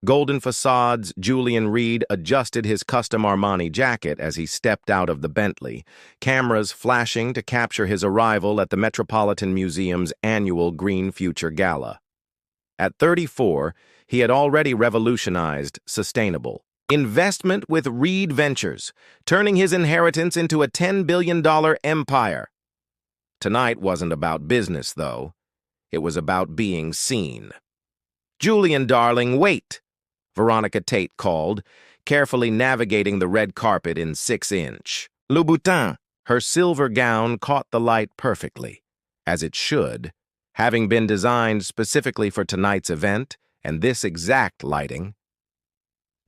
Golden facades, Julian Reed adjusted his custom Armani jacket as he stepped out of the Bentley, cameras flashing to capture his arrival at the Metropolitan Museum's annual Green Future Gala. At 34, he had already revolutionized sustainable investment with Reed Ventures, turning his inheritance into a $10 billion empire. Tonight wasn't about business, though. It was about being seen. "Julian, darling, wait," Veronica Tate called, carefully navigating the red carpet in 6-inch. Louboutin, her silver gown caught the light perfectly, as it should, having been designed specifically for tonight's event and this exact lighting.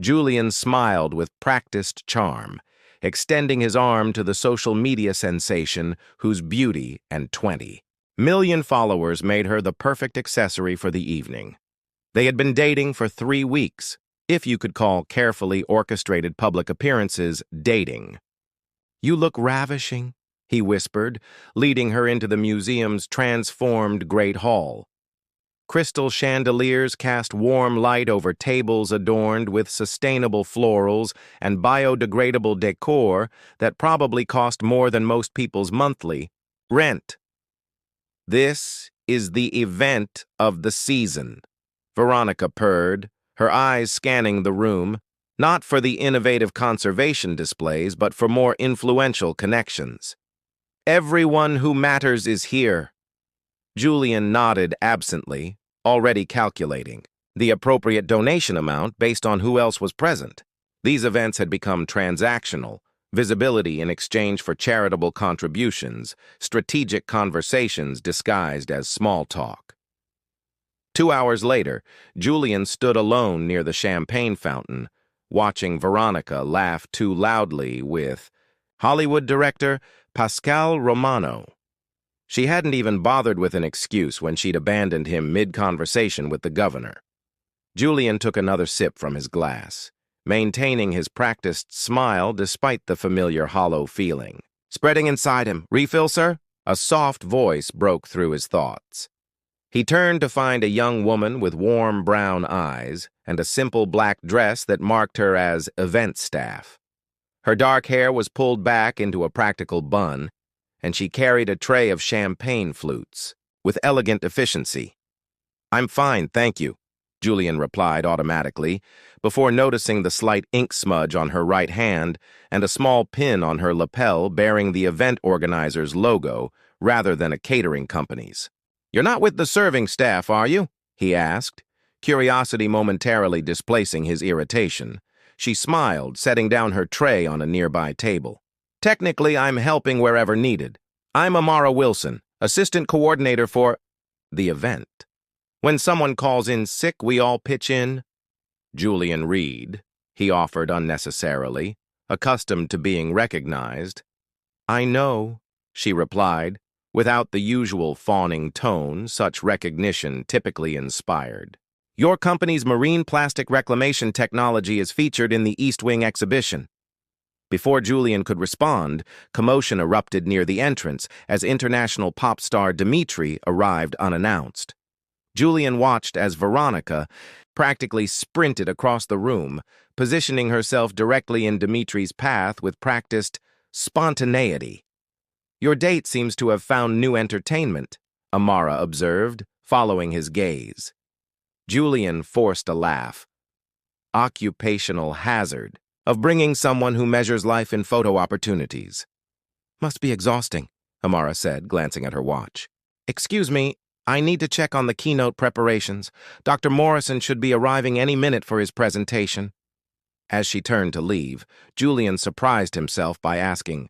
Julian smiled with practiced charm, extending his arm to the social media sensation whose beauty and 20 million followers made her the perfect accessory for the evening. They had been dating for 3 weeks, if you could call carefully orchestrated public appearances dating. "You look ravishing," he whispered, leading her into the museum's transformed Great Hall. Crystal chandeliers cast warm light over tables adorned with sustainable florals and biodegradable decor that probably cost more than most people's monthly rent. "This is the event of the season," Veronica purred, her eyes scanning the room, not for the innovative conservation displays, but for more influential connections. "Everyone who matters is here." Julian nodded absently, already calculating the appropriate donation amount based on who else was present. These events had become transactional, visibility in exchange for charitable contributions, strategic conversations disguised as small talk. 2 hours later, Julian stood alone near the champagne fountain, watching Veronica laugh too loudly with Hollywood director Pascal Romano. She hadn't even bothered with an excuse when she'd abandoned him mid-conversation with the governor. Julian took another sip from his glass, maintaining his practiced smile despite the familiar hollow feeling. "Spreading inside him. Refill, sir?" A soft voice broke through his thoughts. He turned to find a young woman with warm brown eyes and a simple black dress that marked her as event staff. Her dark hair was pulled back into a practical bun, and she carried a tray of champagne flutes with elegant efficiency. "I'm fine, thank you," Julian replied automatically, before noticing the slight ink smudge on her right hand and a small pin on her lapel bearing the event organizer's logo rather than a catering company's. "You're not with the serving staff, are you?" he asked, curiosity momentarily displacing his irritation. She smiled, setting down her tray on a nearby table. "Technically, I'm helping wherever needed. I'm Amara Wilson, assistant coordinator for the event. When someone calls in sick, we all pitch in." "Julian Reed," he offered unnecessarily, accustomed to being recognized. "I know," she replied, without the usual fawning tone such recognition typically inspired. "Your company's marine plastic reclamation technology is featured in the East Wing exhibition." Before Julian could respond, commotion erupted near the entrance as international pop star Dimitri arrived unannounced. Julian watched as Veronica practically sprinted across the room, positioning herself directly in Dimitri's path with practiced spontaneity. "Your date seems to have found new entertainment," Amara observed, following his gaze. Julian forced a laugh. Occupational hazard of bringing someone who measures life in photo opportunities. "Must be exhausting," Amara said, glancing at her watch. "Excuse me, I need to check on the keynote preparations. Dr. Morrison should be arriving any minute for his presentation." As she turned to leave, Julian surprised himself by asking,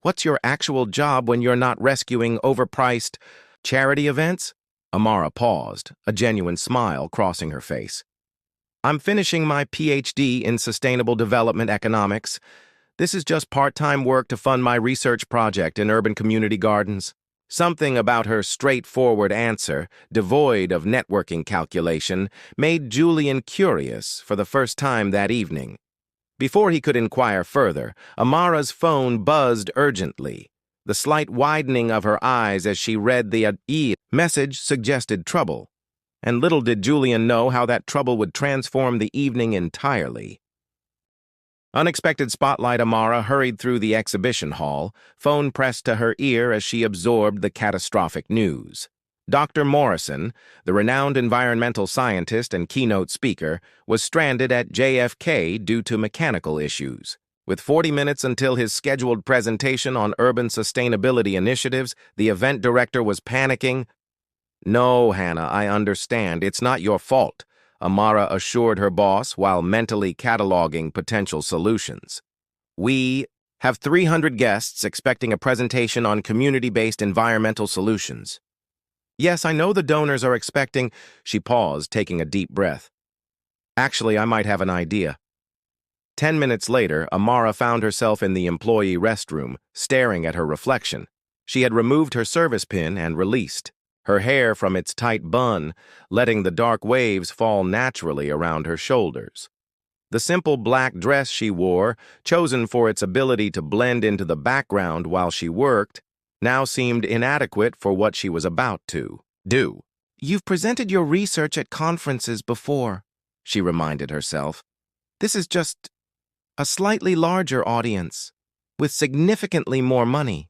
"What's your actual job when you're not rescuing overpriced charity events?" Amara paused, a genuine smile crossing her face. "I'm finishing my PhD in Sustainable Development Economics. This is just part-time work to fund my research project in urban community gardens." Something about her straightforward answer, devoid of networking calculation, made Julian curious for the first time that evening. Before he could inquire further, Amara's phone buzzed urgently. The slight widening of her eyes as she read the message suggested trouble. and little did Julian know how that trouble would transform the evening entirely. Unexpected spotlight Amara hurried through the exhibition hall, phone pressed to her ear as she absorbed the catastrophic news. Dr. Morrison, the renowned environmental scientist and keynote speaker, was stranded at JFK due to mechanical issues. With 40 minutes until his scheduled presentation on urban sustainability initiatives, the event director was panicking. "No, Hannah, I understand. It's not your fault," Amara assured her boss while mentally cataloging potential solutions. "We have 300 guests expecting a presentation on community-based environmental solutions." "Yes, I know the donors are expecting—" She paused, taking a deep breath. "Actually, I might have an idea." 10 minutes later, Amara found herself in the employee restroom, staring at her reflection. She had removed her service pin and released her hair from its tight bun, letting the dark waves fall naturally around her shoulders. The simple black dress she wore, chosen for its ability to blend into the background while she worked, now seemed inadequate for what she was about to do. "You've presented your research at conferences before," she reminded herself. "This is just a slightly larger audience, with significantly more money."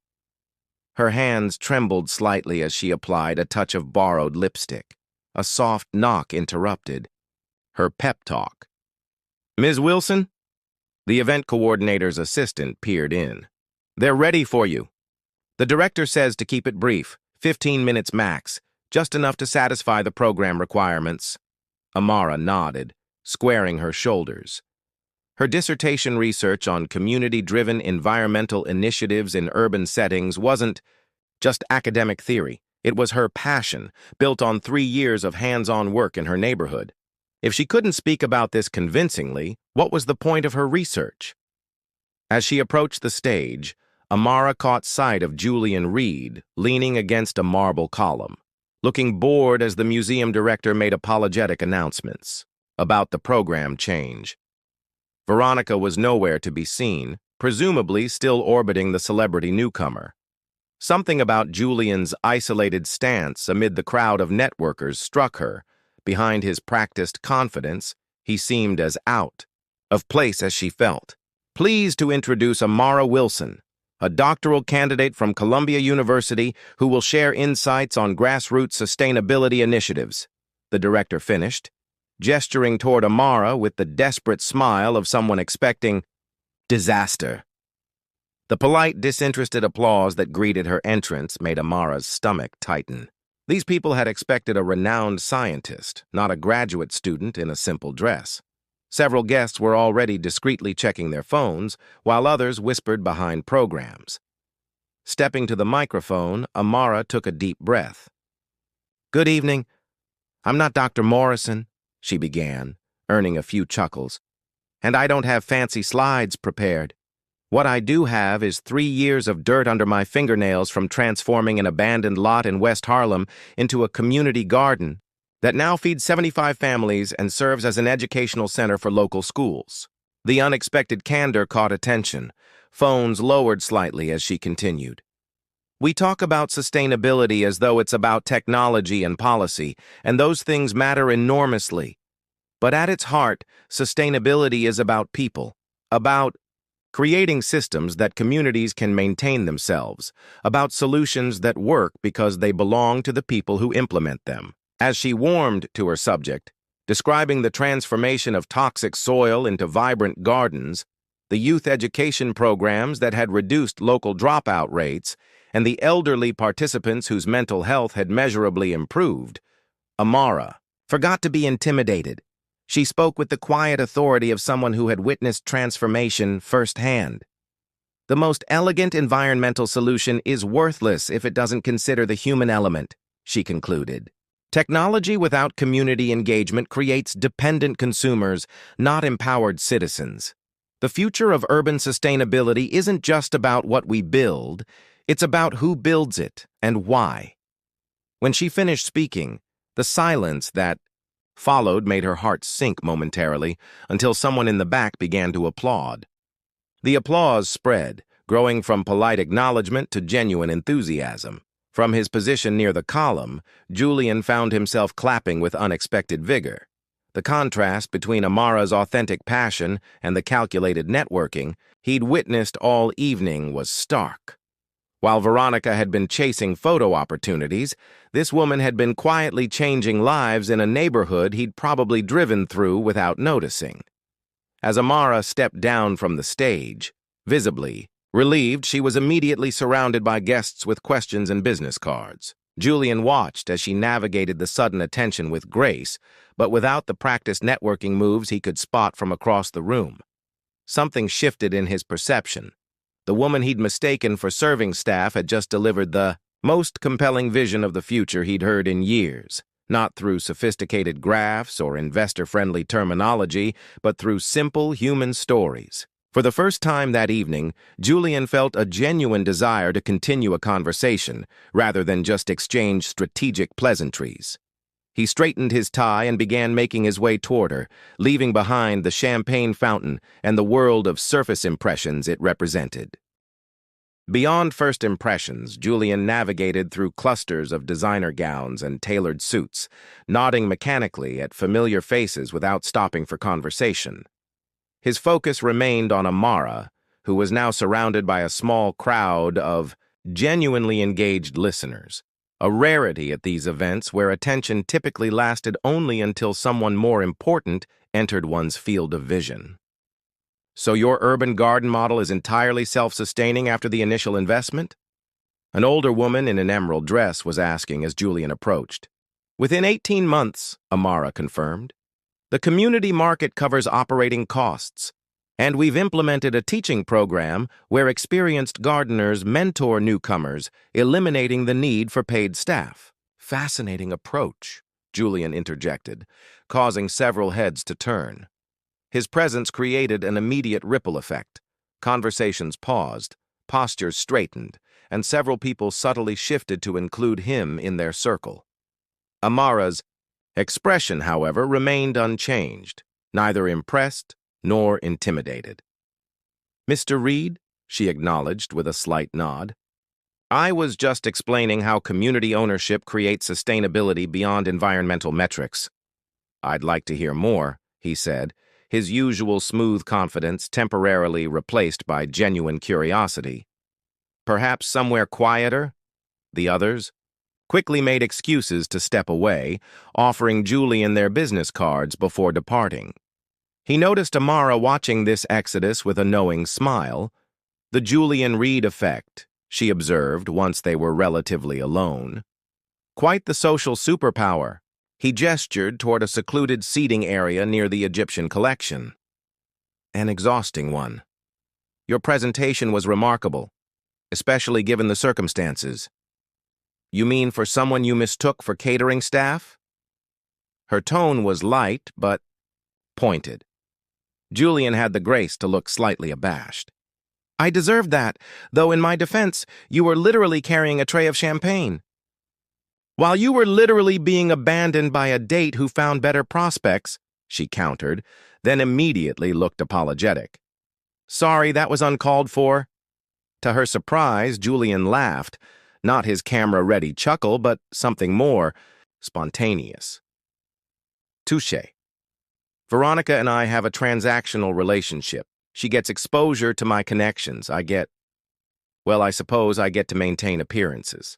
Her hands trembled slightly as she applied a touch of borrowed lipstick. A soft knock interrupted her pep talk. "Ms. Wilson?" The event coordinator's assistant peered in. "They're ready for you. The director says to keep it brief, 15 minutes max, just enough to satisfy the program requirements." Amara nodded, squaring her shoulders. Her dissertation research on community-driven environmental initiatives in urban settings wasn't just academic theory. It was her passion, built on 3 years of hands-on work in her neighborhood. If she couldn't speak about this convincingly, what was the point of her research? As she approached the stage, Amara caught sight of Julian Reed leaning against a marble column, looking bored as the museum director made apologetic announcements about the program change. Veronica was nowhere to be seen, presumably still orbiting the celebrity newcomer. Something about Julian's isolated stance amid the crowd of networkers struck her. Behind his practiced confidence, he seemed as out of place as she felt. "Pleased to introduce Amara Wilson, a doctoral candidate from Columbia University who will share insights on grassroots sustainability initiatives," the director finished, gesturing toward Amara with the desperate smile of someone expecting disaster. The polite, disinterested applause that greeted her entrance made Amara's stomach tighten. These people had expected a renowned scientist, not a graduate student in a simple dress. Several guests were already discreetly checking their phones, while others whispered behind programs. Stepping to the microphone, Amara took a deep breath. "Good evening. I'm not Dr. Morrison," she began, earning a few chuckles. "And I don't have fancy slides prepared. What I do have is 3 years of dirt under my fingernails from transforming an abandoned lot in West Harlem into a community garden that now feeds 75 families and serves as an educational center for local schools." The unexpected candor caught attention. Phones lowered slightly as she continued. "We talk about sustainability as though it's about technology and policy, and those things matter enormously. But at its heart, sustainability is about people, about creating systems that communities can maintain themselves, about solutions that work because they belong to the people who implement them." As she warmed to her subject, describing the transformation of toxic soil into vibrant gardens, the youth education programs that had reduced local dropout rates, and the elderly participants whose mental health had measurably improved, Amara forgot to be intimidated. She spoke with the quiet authority of someone who had witnessed transformation firsthand. "The most elegant environmental solution is worthless if it doesn't consider the human element," she concluded. "Technology without community engagement creates dependent consumers, not empowered citizens. The future of urban sustainability isn't just about what we build, it's about who builds it and why." When she finished speaking, the silence that followed made her heart sink momentarily until someone in the back began to applaud. The applause spread, growing from polite acknowledgement to genuine enthusiasm. From his position near the column, Julian found himself clapping with unexpected vigor. The contrast between Amara's authentic passion and the calculated networking he'd witnessed all evening was stark. While Veronica had been chasing photo opportunities, this woman had been quietly changing lives in a neighborhood he'd probably driven through without noticing. As Amara stepped down from the stage, visibly relieved, she was immediately surrounded by guests with questions and business cards. Julian watched as she navigated the sudden attention with grace, but without the practiced networking moves he could spot from across the room. Something shifted in his perception. The woman he'd mistaken for serving staff had just delivered the most compelling vision of the future he'd heard in years, not through sophisticated graphs or investor-friendly terminology, but through simple human stories. For the first time that evening, Julian felt a genuine desire to continue a conversation, rather than just exchange strategic pleasantries. He straightened his tie and began making his way toward her, leaving behind the champagne fountain and the world of surface impressions it represented. Beyond first impressions, Julian navigated through clusters of designer gowns and tailored suits, nodding mechanically at familiar faces without stopping for conversation. His focus remained on Amara, who was now surrounded by a small crowd of genuinely engaged listeners. A rarity at these events where attention typically lasted only until someone more important entered one's field of vision. So your urban garden model is entirely self-sustaining after the initial investment? An older woman in an emerald dress was asking as Julian approached. Within 18 months, Amara confirmed. The community market covers operating costs, and we've implemented a teaching program where experienced gardeners mentor newcomers, eliminating the need for paid staff. Fascinating approach, Julian interjected, causing several heads to turn. His presence created an immediate ripple effect. Conversations paused, postures straightened, and several people subtly shifted to include him in their circle. Amara's expression, however, remained unchanged, neither impressed nor intimidated. "Mr. Reed," she acknowledged with a slight nod. "I was just explaining how community ownership creates sustainability beyond environmental metrics." "I'd like to hear more," he said, his usual smooth confidence temporarily replaced by genuine curiosity. "Perhaps somewhere quieter?" The others quickly made excuses to step away, offering Julian their business cards before departing. He noticed Amara watching this exodus with a knowing smile. "The Julian Reed effect," she observed once they were relatively alone. "Quite the social superpower." He gestured toward a secluded seating area near the Egyptian collection. "An exhausting one. Your presentation was remarkable, especially given the circumstances." "You mean for someone you mistook for catering staff?" Her tone was light, but pointed. Julian had the grace to look slightly abashed. "I deserved that, though in my defense, you were literally carrying a tray of champagne." "While you were literally being abandoned by a date who found better prospects," she countered, then immediately looked apologetic. "Sorry, that was uncalled for." To her surprise, Julian laughed, not his camera-ready chuckle, but something more spontaneous. "Touché. Veronica and I have a transactional relationship. She gets exposure to my connections. I suppose I get to maintain appearances."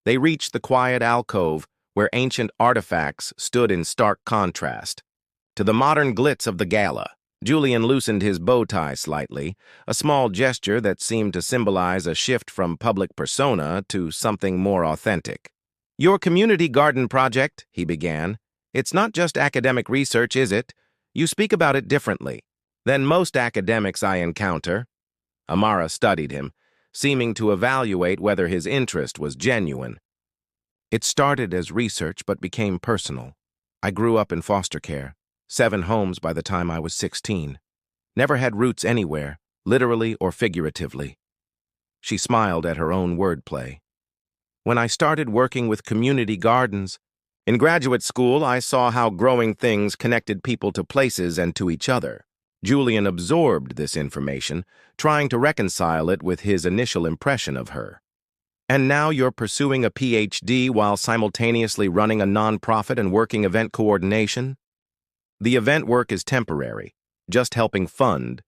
They reached the quiet alcove where ancient artifacts stood in stark contrast to the modern glitz of the gala. Julian loosened his bow tie slightly, a small gesture that seemed to symbolize a shift from public persona to something more authentic. "Your community garden project," he began. "It's not just academic research, is it? You speak about it differently than most academics I encounter." Amara studied him, seeming to evaluate whether his interest was genuine. "It started as research but became personal. I grew up in foster care, 7 homes by the time I was 16. Never had roots anywhere, literally or figuratively." She smiled at her own wordplay. "When I started working with community gardens, in graduate school I saw how growing things connected people to places and to each other." Julian absorbed this information, trying to reconcile it with his initial impression of her. And now you're pursuing a PhD while simultaneously running a nonprofit and working event coordination? The event work is temporary, just helping fund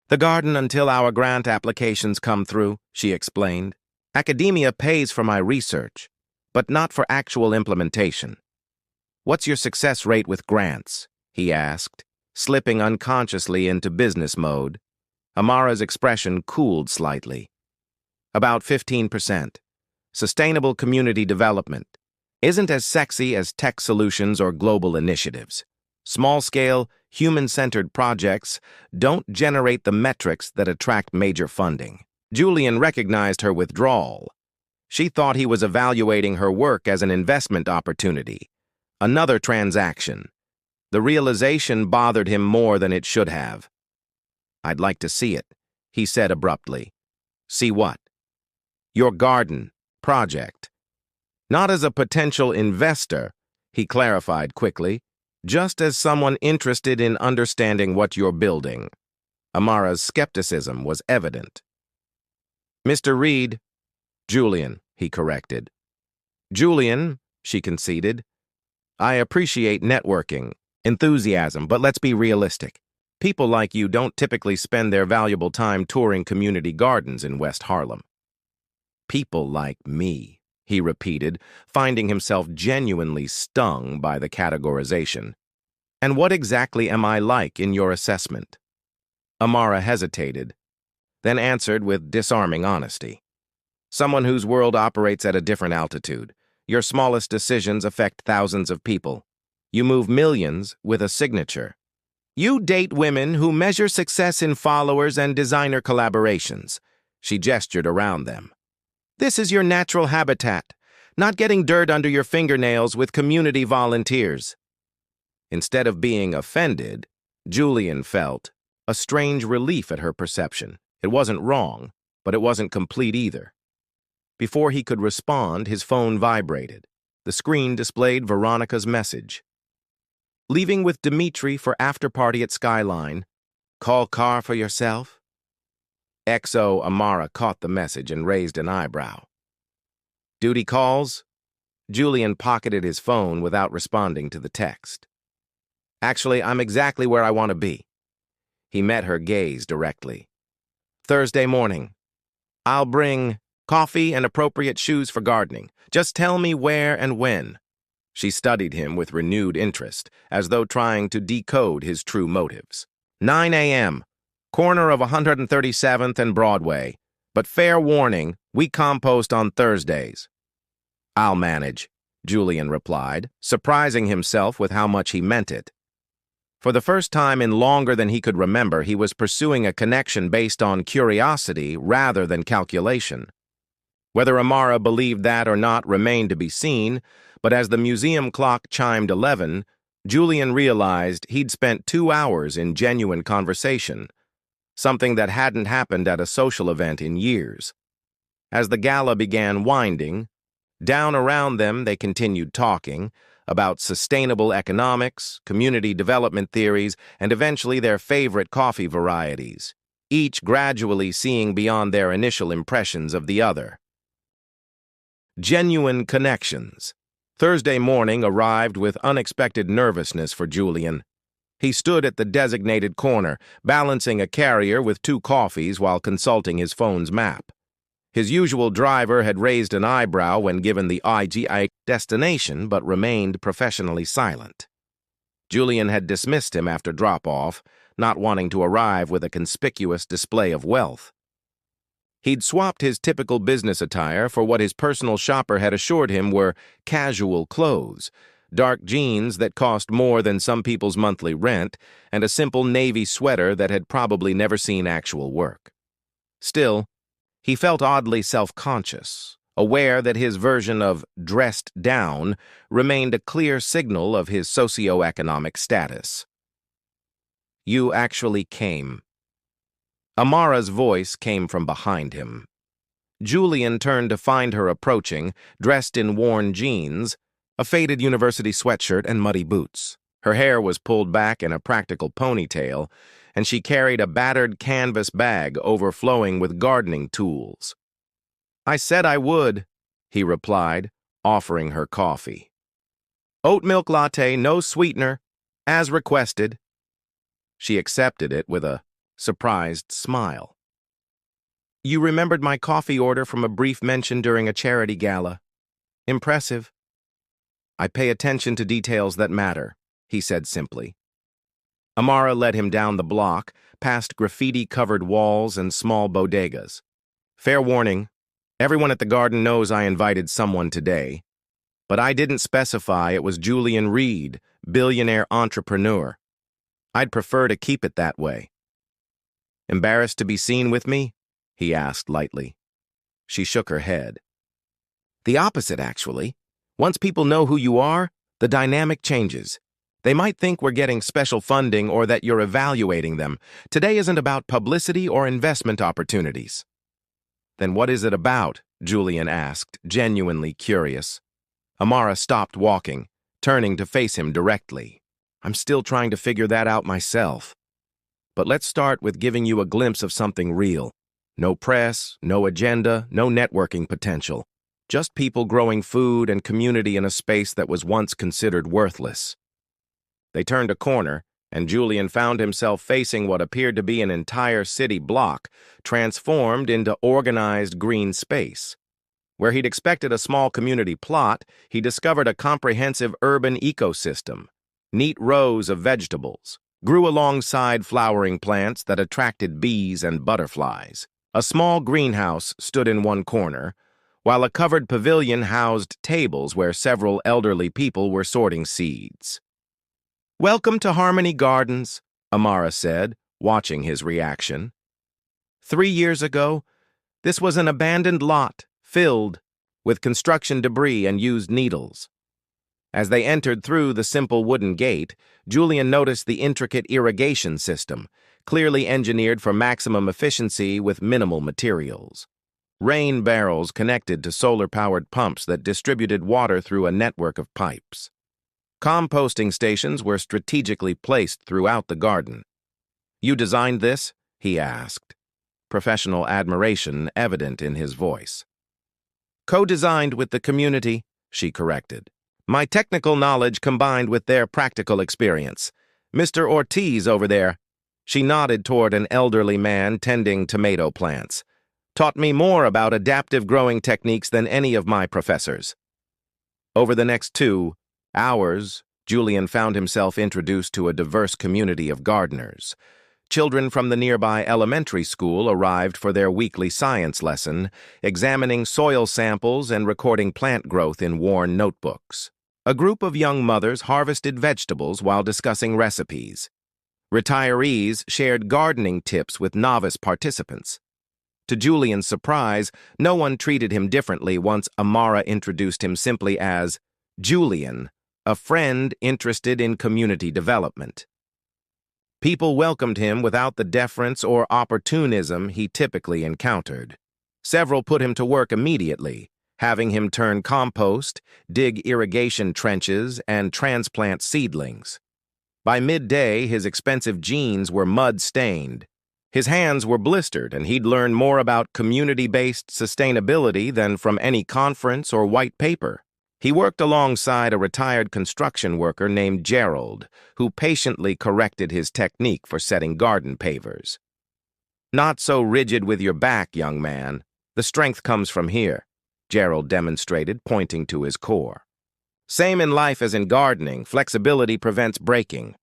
the garden until our grant applications come through, she explained. Academia pays for my research, but not for actual implementation. What's your success rate with grants? He asked, slipping unconsciously into business mode. Amara's expression cooled slightly. About 15%. Sustainable community development isn't as sexy as tech solutions or global initiatives. Small-scale, human-centered projects don't generate the metrics that attract major funding. Julian recognized her withdrawal. She thought he was evaluating her work as an investment opportunity. Another transaction. The realization bothered him more than it should have. I'd like to see it, he said abruptly. See what? Your garden project. Not as a potential investor, he clarified quickly, just as someone interested in understanding what you're building. Amara's skepticism was evident. Mr. Reed, Julian, he corrected. Julian, she conceded. I appreciate networking, enthusiasm, but let's be realistic. People like you don't typically spend their valuable time touring community gardens in West Harlem. People like me, he repeated, finding himself genuinely stung by the categorization. And what exactly am I like in your assessment? Amara hesitated, then answered with disarming honesty. Someone whose world operates at a different altitude. Your smallest decisions affect thousands of people. You move millions with a signature. You date women who measure success in followers and designer collaborations. She gestured around them. This is your natural habitat, not getting dirt under your fingernails with community volunteers. Instead of being offended, Julian felt a strange relief at her perception. It wasn't wrong, but it wasn't complete either. Before he could respond, his phone vibrated. The screen displayed Veronica's message. Leaving with Dimitri for after-party at Skyline. Call car for yourself? XO Amara caught the message and raised an eyebrow. Duty calls? Julian pocketed his phone without responding to the text. Actually, I'm exactly where I want to be. He met her gaze directly. Thursday morning. I'll bring coffee and appropriate shoes for gardening. Just tell me where and when. She studied him with renewed interest, as though trying to decode his true motives. 9 a.m., corner of 137th and Broadway. But fair warning, we compost on Thursdays. I'll manage, Julian replied, surprising himself with how much he meant it. For the first time in longer than he could remember, he was pursuing a connection based on curiosity rather than calculation. Whether Amara believed that or not remained to be seen, but as the museum clock chimed 11, Julian realized he'd spent 2 hours in genuine conversation, something that hadn't happened at a social event in years. As the gala began winding, down around them they continued talking about sustainable economics, community development theories, and eventually their favorite coffee varieties, each gradually seeing beyond their initial impressions of the other. Genuine connections. Thursday morning arrived with unexpected nervousness for Julian. He stood at the designated corner, balancing a carrier with 2 coffees while consulting his phone's map. His usual driver had raised an eyebrow when given the IGI destination, but remained professionally silent. Julian had dismissed him after drop-off, not wanting to arrive with a conspicuous display of wealth. He'd swapped his typical business attire for what his personal shopper had assured him were casual clothes, dark jeans that cost more than some people's monthly rent, and a simple navy sweater that had probably never seen actual work. Still, he felt oddly self-conscious, aware that his version of dressed down remained a clear signal of his socioeconomic status. You actually came. Amara's voice came from behind him. Julian turned to find her approaching, dressed in worn jeans, a faded university sweatshirt, and muddy boots. Her hair was pulled back in a practical ponytail, and she carried a battered canvas bag overflowing with gardening tools. I said I would, he replied, offering her coffee. Oat milk latte, no sweetener, as requested. She accepted it with a surprised smile. You remembered my coffee order from a brief mention during a charity gala. Impressive. I pay attention to details that matter, he said simply. Amara led him down the block, past graffiti-covered walls and small bodegas. Fair warning, everyone at the garden knows I invited someone today. But I didn't specify it was Julian Reed, billionaire entrepreneur. I'd prefer to keep it that way. Embarrassed to be seen with me? He asked lightly. She shook her head. The opposite, actually. Once people know who you are, the dynamic changes. They might think we're getting special funding or that you're evaluating them. Today isn't about publicity or investment opportunities. Then what is it about? Julian asked, genuinely curious. Amara stopped walking, turning to face him directly. I'm still trying to figure that out myself. But let's start with giving you a glimpse of something real. No press, no agenda, no networking potential. Just people growing food and community in a space that was once considered worthless. They turned a corner, and Julian found himself facing what appeared to be an entire city block, transformed into organized green space. Where he'd expected a small community plot, he discovered a comprehensive urban ecosystem. Neat rows of vegetables grew alongside flowering plants that attracted bees and butterflies. A small greenhouse stood in one corner, while a covered pavilion housed tables where several elderly people were sorting seeds. Welcome to Harmony Gardens, Amara said, watching his reaction. 3 years ago, this was an abandoned lot, filled with construction debris and used needles. As they entered through the simple wooden gate, Julian noticed the intricate irrigation system, clearly engineered for maximum efficiency with minimal materials. Rain barrels connected to solar-powered pumps that distributed water through a network of pipes. Composting stations were strategically placed throughout the garden. You designed this? He asked, professional admiration evident in his voice. Co-designed with the community, she corrected. My technical knowledge combined with their practical experience. Mr. Ortiz over there, she nodded toward an elderly man tending tomato plants, taught me more about adaptive growing techniques than any of my professors. Over the next 2 hours, Julian found himself introduced to a diverse community of gardeners. Children from the nearby elementary school arrived for their weekly science lesson, examining soil samples and recording plant growth in worn notebooks. A group of young mothers harvested vegetables while discussing recipes. Retirees shared gardening tips with novice participants. To Julian's surprise, no one treated him differently once Amara introduced him simply as Julian, a friend interested in community development. People welcomed him without the deference or opportunism he typically encountered. Several put him to work immediately, having him turn compost, dig irrigation trenches, and transplant seedlings. By midday, his expensive jeans were mud-stained. His hands were blistered, and he'd learned more about community-based sustainability than from any conference or white paper. He worked alongside a retired construction worker named Gerald, who patiently corrected his technique for setting garden pavers. Not so rigid with your back, young man. The strength comes from here, Gerald demonstrated, pointing to his core. Same in life as in gardening, flexibility prevents breaking.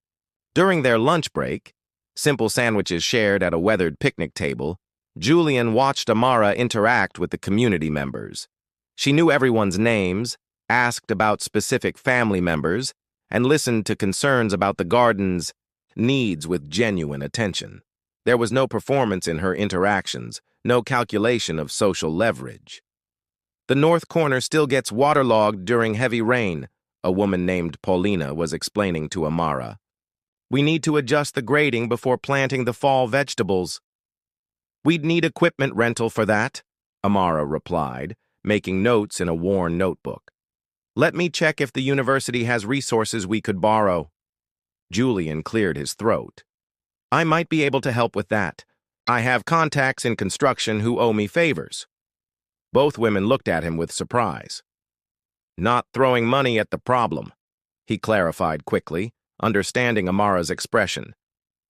During their lunch break, simple sandwiches shared at a weathered picnic table, Julian watched Amara interact with the community members. She knew everyone's names, asked about specific family members, and listened to concerns about the garden's needs with genuine attention. There was no performance in her interactions, no calculation of social leverage. The north corner still gets waterlogged during heavy rain, a woman named Paulina was explaining to Amara. We need to adjust the grading before planting the fall vegetables. We'd need equipment rental for that, Amara replied, making notes in a worn notebook. Let me check if the university has resources we could borrow. Julian cleared his throat. I might be able to help with that. I have contacts in construction who owe me favors. Both women looked at him with surprise. "Not throwing money at the problem," he clarified quickly, understanding Amara's expression.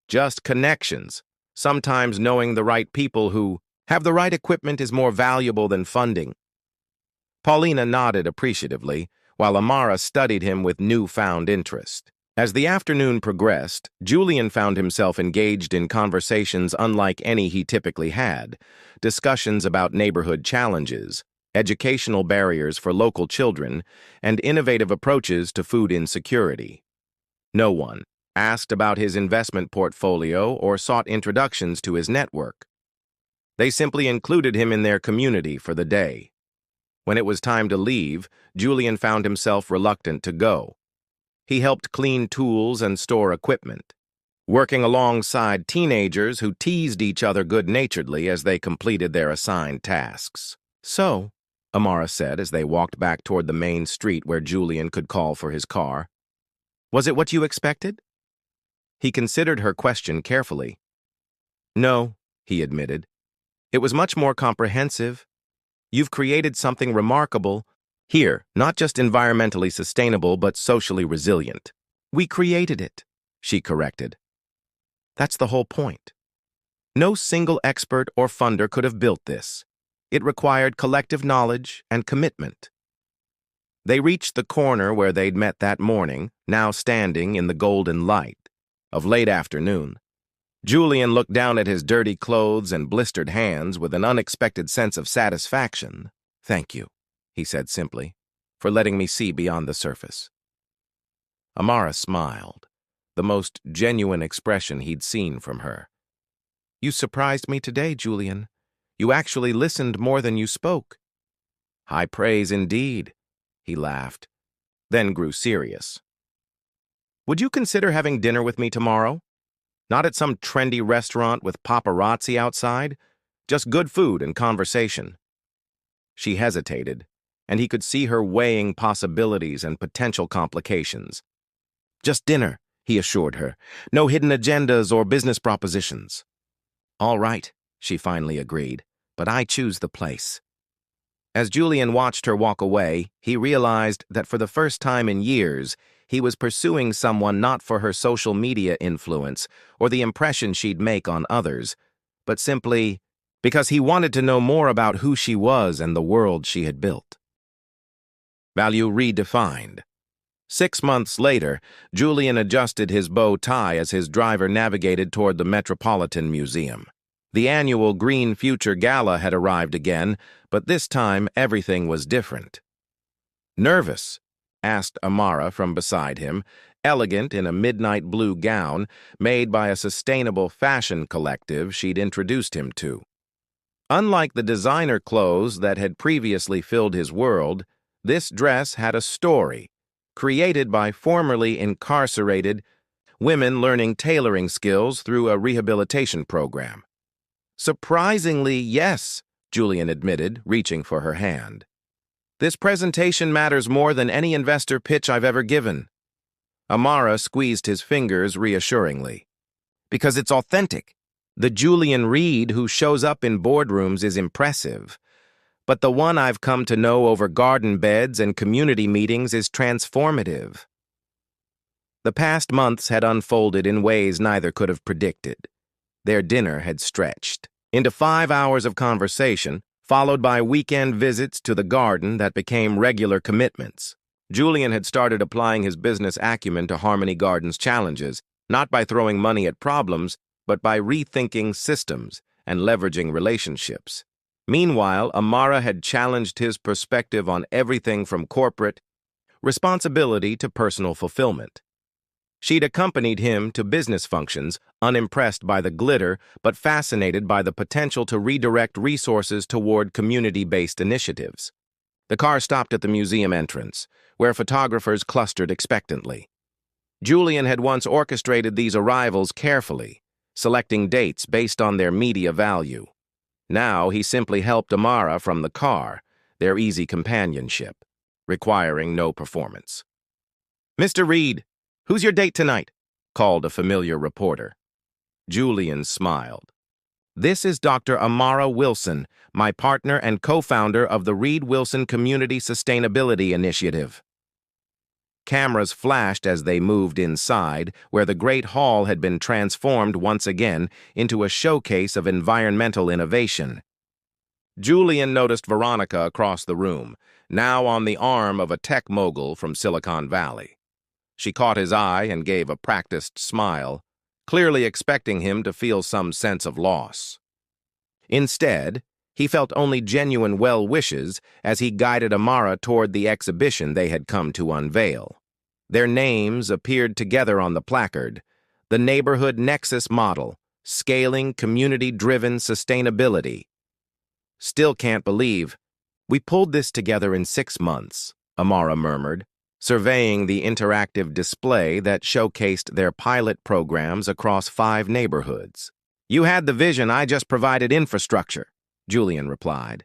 "Just connections. Sometimes knowing the right people who have the right equipment is more valuable than funding." Paulina nodded appreciatively, while Amara studied him with newfound interest. As the afternoon progressed, Julian found himself engaged in conversations unlike any he typically had, discussions about neighborhood challenges, educational barriers for local children, and innovative approaches to food insecurity. No one asked about his investment portfolio or sought introductions to his network. They simply included him in their community for the day. When it was time to leave, Julian found himself reluctant to go. He helped clean tools and store equipment, working alongside teenagers who teased each other good-naturedly as they completed their assigned tasks. "So," Amara said as they walked back toward the main street where Julian could call for his car, "was it what you expected?" He considered her question carefully. "No," he admitted. "It was much more comprehensive. You've created something remarkable here, not just environmentally sustainable, but socially resilient." "We created it," she corrected. "That's the whole point. No single expert or funder could have built this. It required collective knowledge and commitment." They reached the corner where they'd met that morning, now standing in the golden light of late afternoon. Julian looked down at his dirty clothes and blistered hands with an unexpected sense of satisfaction. "Thank you," he said simply, "for letting me see beyond the surface." Amara smiled, the most genuine expression he'd seen from her. "You surprised me today, Julian. You actually listened more than you spoke." "High praise indeed," he laughed, then grew serious. "Would you consider having dinner with me tomorrow? Not at some trendy restaurant with paparazzi outside, just good food and conversation." She hesitated, and he could see her weighing possibilities and potential complications. "Just dinner," he assured her. "No hidden agendas or business propositions." "All right," she finally agreed, "but I choose the place." As Julian watched her walk away, he realized that for the first time in years, he was pursuing someone not for her social media influence or the impression she'd make on others, but simply because he wanted to know more about who she was and the world she had built. Value redefined. 6 months later, Julian adjusted his bow tie as his driver navigated toward the Metropolitan Museum. The annual Green Future Gala had arrived again, but this time everything was different. "Nervous?" asked Amara from beside him, elegant in a midnight blue gown made by a sustainable fashion collective she'd introduced him to. Unlike the designer clothes that had previously filled his world, this dress had a story, created by formerly incarcerated women learning tailoring skills through a rehabilitation program. "Surprisingly, yes," Julian admitted, reaching for her hand. "This presentation matters more than any investor pitch I've ever given." Amara squeezed his fingers reassuringly. "Because it's authentic. The Julian Reed who shows up in boardrooms is impressive, but the one I've come to know over garden beds and community meetings is transformative." The past months had unfolded in ways neither could have predicted. Their dinner had stretched into 5 hours of conversation, followed by weekend visits to the garden that became regular commitments. Julian had started applying his business acumen to Harmony Garden's challenges, not by throwing money at problems, but by rethinking systems and leveraging relationships. Meanwhile, Amara had challenged his perspective on everything from corporate responsibility to personal fulfillment. She'd accompanied him to business functions, unimpressed by the glitter, but fascinated by the potential to redirect resources toward community-based initiatives. The car stopped at the museum entrance, where photographers clustered expectantly. Julian had once orchestrated these arrivals carefully, selecting dates based on their media value. Now he simply helped Amara from the car, their easy companionship, requiring no performance. "Mr. Reed, who's your date tonight?" called a familiar reporter. Julian smiled. This is Dr. Amara Wilson, my partner and co-founder of the Reed Wilson Community Sustainability Initiative. Cameras flashed as they moved inside, where the Great Hall had been transformed once again into a showcase of environmental innovation. Julian noticed Veronica across the room, now on the arm of a tech mogul from Silicon Valley. She caught his eye and gave a practiced smile, clearly expecting him to feel some sense of loss. Instead, he felt only genuine well wishes as he guided Amara toward the exhibition they had come to unveil. Their names appeared together on the placard, the Neighborhood Nexus Model, Scaling Community-Driven Sustainability. Still can't believe. We pulled this together in 6 months, Amara murmured, surveying the interactive display that showcased their pilot programs across 5 neighborhoods. You had the vision, I just provided infrastructure, Julian replied.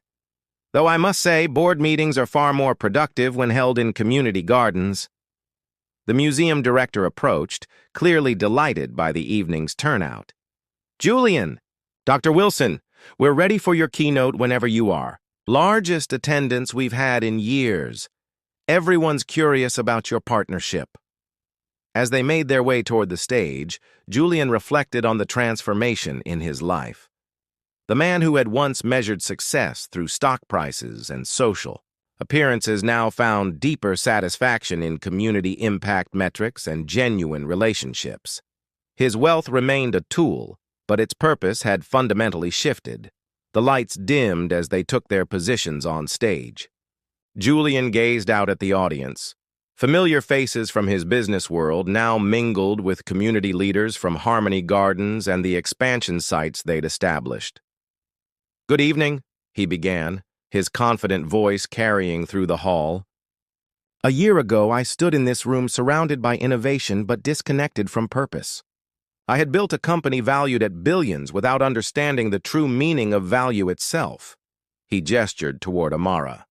Though I must say, board meetings are far more productive when held in community gardens. The museum director approached, clearly delighted by the evening's turnout. Julian, Dr. Wilson, we're ready for your keynote whenever you are. Largest attendance we've had in years. Everyone's curious about your partnership. As they made their way toward the stage, Julian reflected on the transformation in his life. The man who had once measured success through stock prices and social appearances now found deeper satisfaction in community impact metrics and genuine relationships. His wealth remained a tool, but its purpose had fundamentally shifted. The lights dimmed as they took their positions on stage. Julian gazed out at the audience. Familiar faces from his business world now mingled with community leaders from Harmony Gardens and the expansion sites they'd established. Good evening, he began, his confident voice carrying through the hall. A year ago, I stood in this room surrounded by innovation but disconnected from purpose. I had built a company valued at billions without understanding the true meaning of value itself. He gestured toward Amara.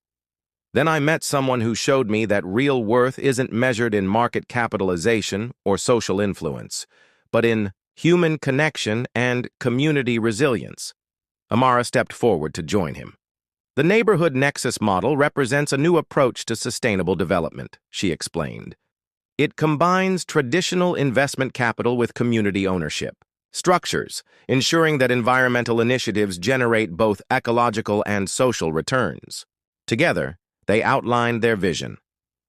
Then I met someone who showed me that real worth isn't measured in market capitalization or social influence, but in human connection and community resilience. Amara stepped forward to join him. The Neighborhood Nexus model represents a new approach to sustainable development, she explained. It combines traditional investment capital with community ownership structures, ensuring that environmental initiatives generate both ecological and social returns. Together, they outlined their vision,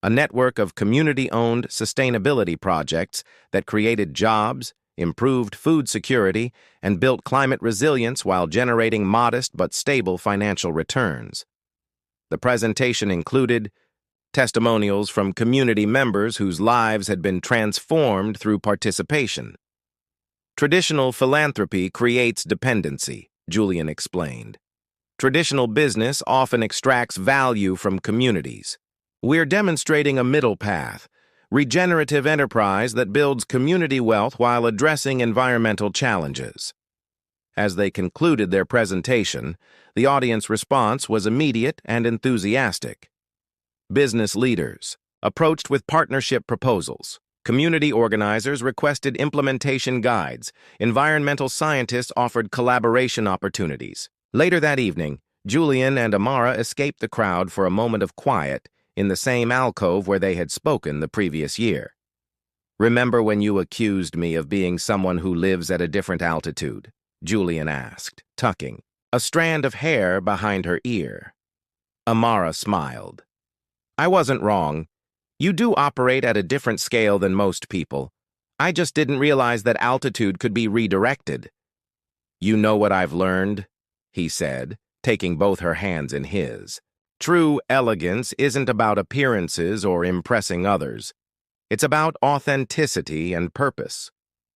a network of community-owned sustainability projects that created jobs, improved food security, and built climate resilience while generating modest but stable financial returns. The presentation included testimonials from community members whose lives had been transformed through participation. Traditional philanthropy creates dependency, Julian explained. Traditional business often extracts value from communities. We're demonstrating a middle path, regenerative enterprise that builds community wealth while addressing environmental challenges. As they concluded their presentation, the audience response was immediate and enthusiastic. Business leaders approached with partnership proposals. Community organizers requested implementation guides. Environmental scientists offered collaboration opportunities. Later that evening, Julian and Amara escaped the crowd for a moment of quiet in the same alcove where they had spoken the previous year. Remember when you accused me of being someone who lives at a different altitude? Julian asked, tucking a strand of hair behind her ear. Amara smiled. I wasn't wrong. You do operate at a different scale than most people. I just didn't realize that altitude could be redirected. You know what I've learned? He said, taking both her hands in his. True elegance isn't about appearances or impressing others. It's about authenticity and purpose.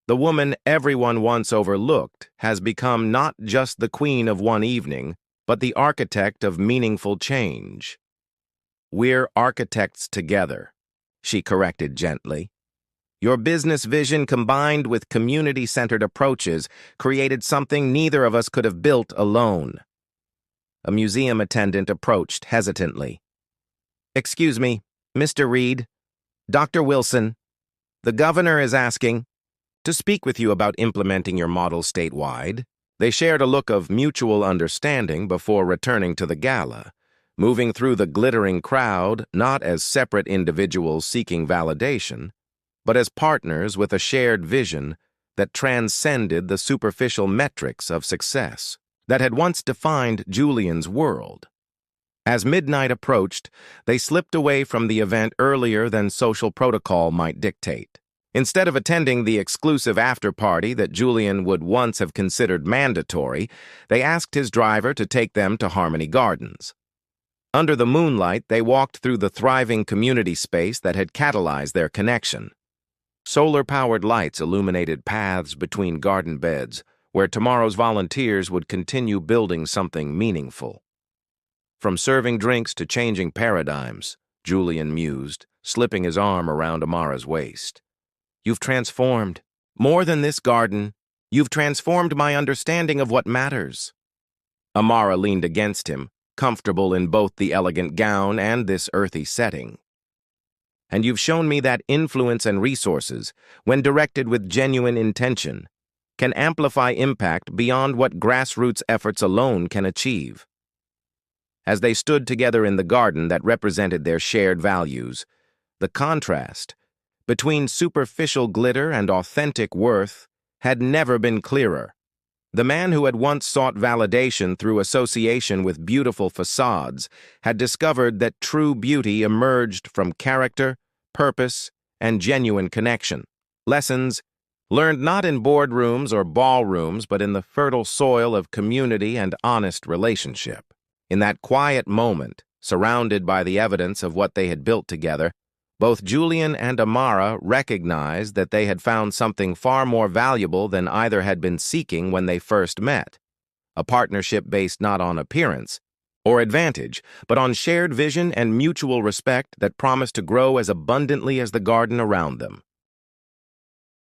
The woman everyone once overlooked has become not just the queen of one evening, but the architect of meaningful change. We're architects together, she corrected gently. Your business vision combined with community-centered approaches created something neither of us could have built alone. A museum attendant approached hesitantly. Excuse me, Mr. Reed, Dr. Wilson, the governor is asking to speak with you about implementing your model statewide, They shared a look of mutual understanding before returning to the gala, moving through the glittering crowd not as separate individuals seeking validation, but as partners with a shared vision that transcended the superficial metrics of success that had once defined Julian's world. As midnight approached, they slipped away from the event earlier than social protocol might dictate. Instead of attending the exclusive after-party that Julian would once have considered mandatory, they asked his driver to take them to Harmony Gardens. Under the moonlight, they walked through the thriving community space that had catalyzed their connection. Solar-powered lights illuminated paths between garden beds, where tomorrow's volunteers would continue building something meaningful. From serving drinks to changing paradigms, Julian mused, slipping his arm around Amara's waist. You've transformed. More than this garden, you've transformed my understanding of what matters. Amara leaned against him, comfortable in both the elegant gown and this earthy setting. And you've shown me that influence and resources, when directed with genuine intention, can amplify impact beyond what grassroots efforts alone can achieve. As they stood together in the garden that represented their shared values, the contrast between superficial glitter and authentic worth had never been clearer. The man who had once sought validation through association with beautiful facades had discovered that true beauty emerged from character, purpose, and genuine connection. Lessons learned not in boardrooms or ballrooms, but in the fertile soil of community and honest relationship. In that quiet moment, surrounded by the evidence of what they had built together, both Julian and Amara recognized that they had found something far more valuable than either had been seeking when they first met. A partnership based not on appearance or advantage, but on shared vision and mutual respect that promised to grow as abundantly as the garden around them.